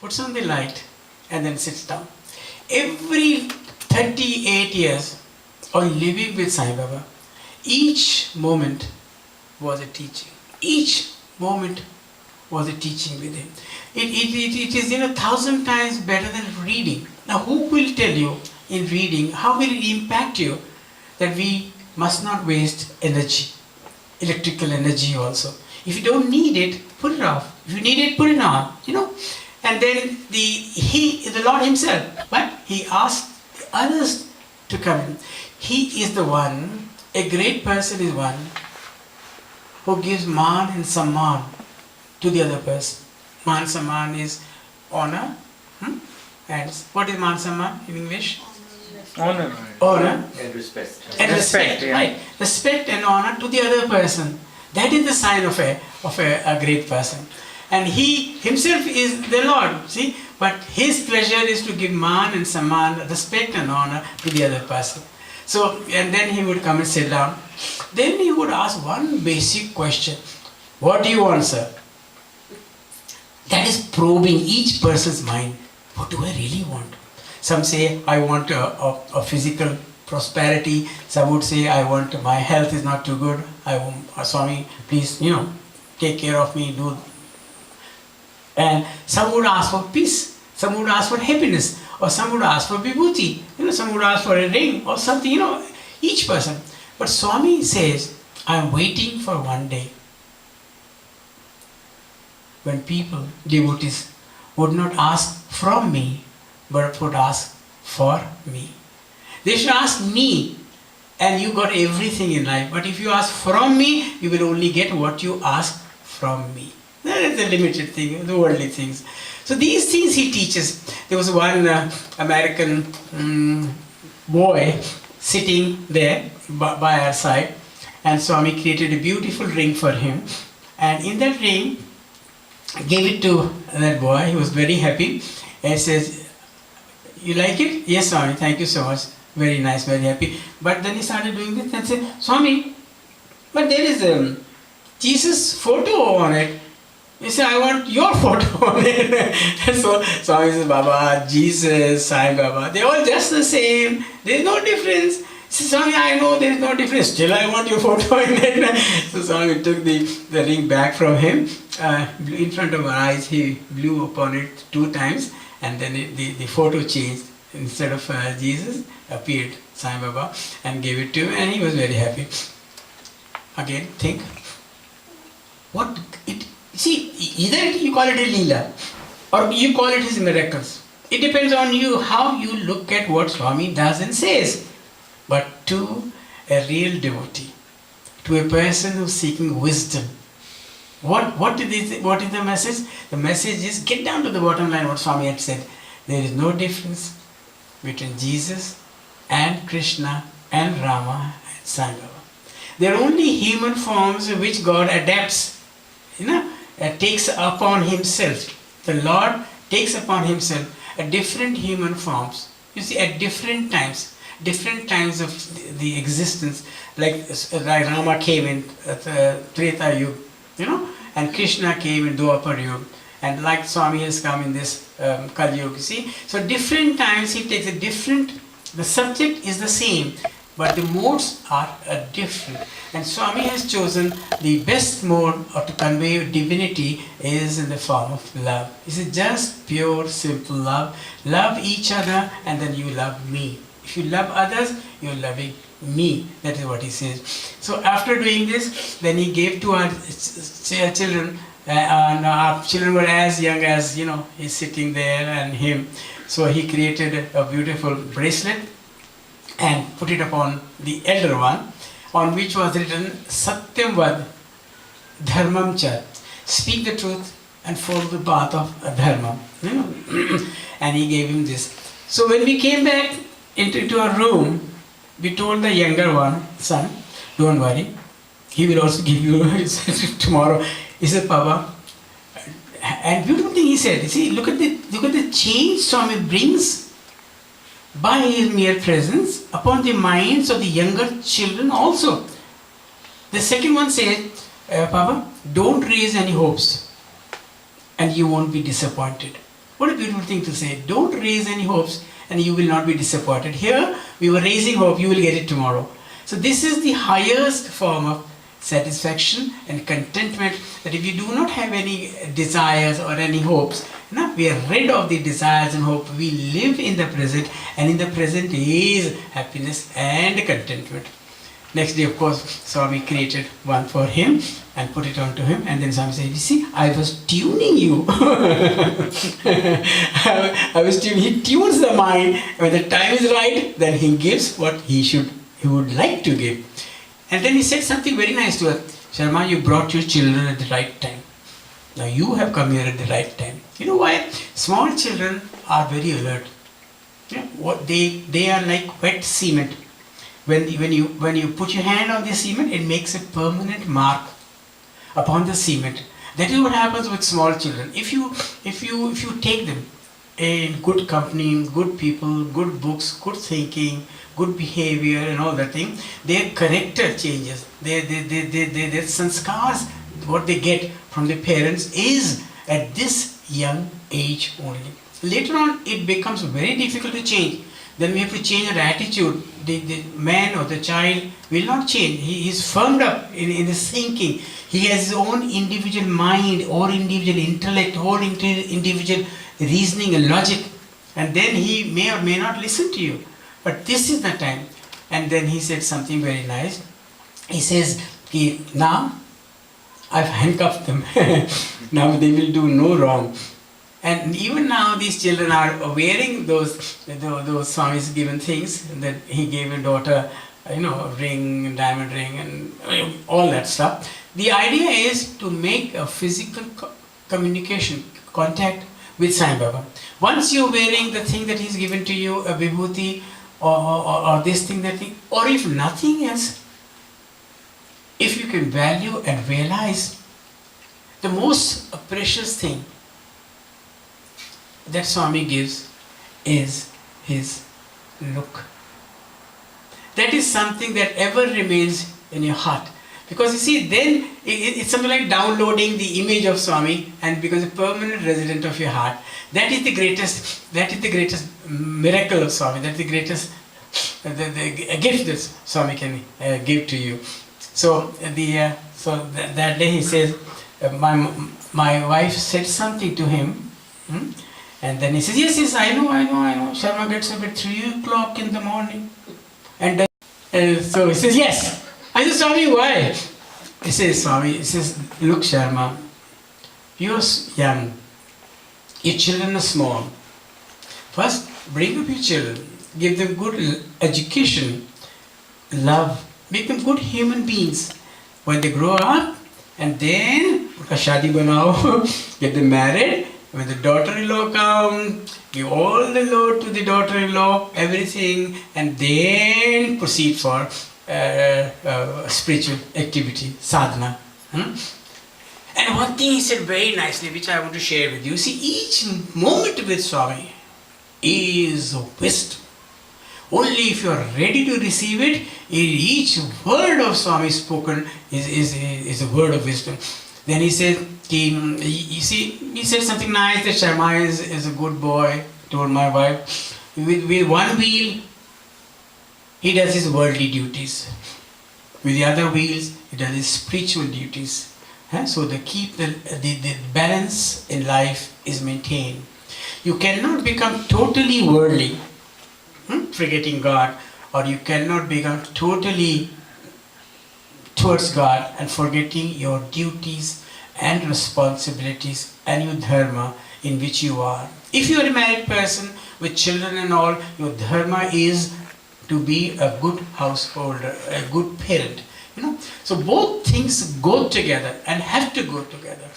puts on the light, and then sits down. Every 38 years of living with Sai Baba, each moment was a teaching. Each moment was a teaching with him. It is 1,000 times better than reading. Now who will tell you in reading, how will it impact you that we must not waste energy, electrical energy also. If you don't need it, put it off. If you need it, put it on. And then the Lord Himself, but He asked others to come in. He is the one, a great person is one who gives man and samman to the other person. Man samman is honor. And what is man samman in English? Honor. Honor. And respect. And respect, yeah. right. Respect and honor to the other person. That is the sign of a great person. And He Himself is the Lord, see. But His pleasure is to give man and samman, respect and honor to the other person. So, and then He would come and sit down. Then He would ask one basic question. What do you want, sir? That is probing each person's mind. What do I really want? Some say, I want a physical prosperity. Some would say, I want, my health is not too good. I want, Swami, please, take care of me. And some would ask for peace. Some would ask for happiness. Or some would ask for vibhuti. Some would ask for a ring or something, each person. But Swami says, I am waiting for one day when people, devotees, would not ask from me, but would ask for me. They should ask me, and you got everything in life. But if you ask from me, you will only get what you ask from me. That is the limited thing, the worldly things. So these things He teaches. There was one American boy sitting there by our side, and Swami created a beautiful ring for him. And in that ring, gave it to that boy. He was very happy. And he says, you like it? Yes, Swami, thank you so much. Very nice, very happy. But then he started doing this and said, Swami, but there is a Jesus photo on it. He said, I want your photo on it. So Swami says, Baba, Jesus, Sai Baba, they're all just the same. There's no difference. He says, Swami, I know there's no difference. Still I want your photo in it. So Swami took the ring back from him. In front of our eyes, he blew upon it 2 times, and then the photo changed. Instead of Jesus, appeared Sai Baba and gave it to him, and he was very happy. Again, think. See, either you call it a Leela, or you call it His miracles. It depends on you, how you look at what Swami does and says. But to a real devotee, to a person who is seeking wisdom, what is the message? The message is, get down to the bottom line, what Swami had said. There is no difference between Jesus and Krishna and Rama and Sai Baba. They are only human forms which God adapts, takes upon Himself. The Lord takes upon Himself a different human forms. You see, at different times of the existence, like Rama came in Treta Yuga, and Krishna came in Dwapar Yuga, and like Swami has come in this Kali Yuga, see. So different times He takes a different, the subject is the same, but the modes are different. And Swami has chosen the best mode to convey divinity is in the form of love. This is just pure, simple love. Love each other, and then you love me. If you love others, you are loving me. That is what He says. So after doing this, then He gave to our children, and our children were as young as, He's sitting there and him. So He created a beautiful bracelet and put it upon the elder one, on which was written, Satyam Vad Dharmam Cha. Speak the truth and follow the path of dharma. And He gave him this. So when we came back into our room, we told the younger one, son, don't worry, he will also give you tomorrow. He said, Papa, and beautiful thing he said, see, look at the change Swami brings by his mere presence upon the minds of the younger children also. The second one said, Papa, don't raise any hopes and you won't be disappointed. What a beautiful thing to say. Don't raise any hopes and you will not be disappointed. Here, we were raising hope, you will get it tomorrow. So this is the highest form of satisfaction and contentment, that if you do not have any desires or any hopes, we are rid of the desires and hope. We live in the present, and in the present is happiness and contentment. Next day, of course, Swami created one for him and put it on to him, and then Swami said, you see, I was tuning you. I was tuning. He tunes the mind. When the time is right, then he gives what he would like to give. And then he said something very nice to her. Sharma, you brought your children at the right time. Now you have come here at the right time. You know why? Small children are very alert. They are like wet cement. When you put your hand on the cement, it makes a permanent mark upon the cement. That is what happens with small children. If you take them in good company, good people, good books, good thinking, good behavior and all that thing, their character changes. Their sanskars, what they get from the parents is at this young age only. Later on, it becomes very difficult to change. Then we have to change our attitude. The man or the child will not change. He is firmed up in his thinking. He has his own individual mind, or individual intellect, or individual reasoning and logic. And then he may or may not listen to you. But this is the time. And then he said something very nice. He says, now I've handcuffed them. Now they will do no wrong. And even now these children are wearing those Swami's given things, that he gave a daughter, a ring, diamond ring, and all that stuff. The idea is to make a physical communication, contact with Sai Baba. Once you're wearing the thing that he's given to you, a vibhuti, or this thing, that thing, or if nothing else, if you can value and realize the most precious thing that Swami gives is his look. That is something that ever remains in your heart. Because you see, then it's something like downloading the image of Swami and becomes a permanent resident of your heart. That is the greatest miracle of Swami. That is the greatest the gift that Swami can give to you. So that day he says, my wife said something to him. And then he says, yes, I know. Sharma gets up at 3 o'clock in the morning. And so he says, yes. I said, Swami, why? He says, Swami, look, Sharma, you're young. Your children are small. First, bring up your children. Give them good education, love. Make them good human beings. When they grow up, and then, shadi banao, get them married. When the daughter-in-law comes, give all the load to the daughter-in-law, everything, and then proceed for spiritual activity, sadhana. And one thing he said very nicely, which I want to share with you. See, each moment with Swami is wisdom. Only if you are ready to receive it, each word of Swami spoken is a word of wisdom. Then he said, he said something nice, that Sharma is a good boy, told my wife. With one wheel, he does his worldly duties. With the other wheels, he does his spiritual duties. So the balance in life is maintained. You cannot become totally worldly, forgetting God, or you cannot become totally towards God and forgetting your duties and responsibilities and your dharma in which you are. If you are a married person with children and all, your dharma is to be a good householder, a good parent. So both things go together and have to go together.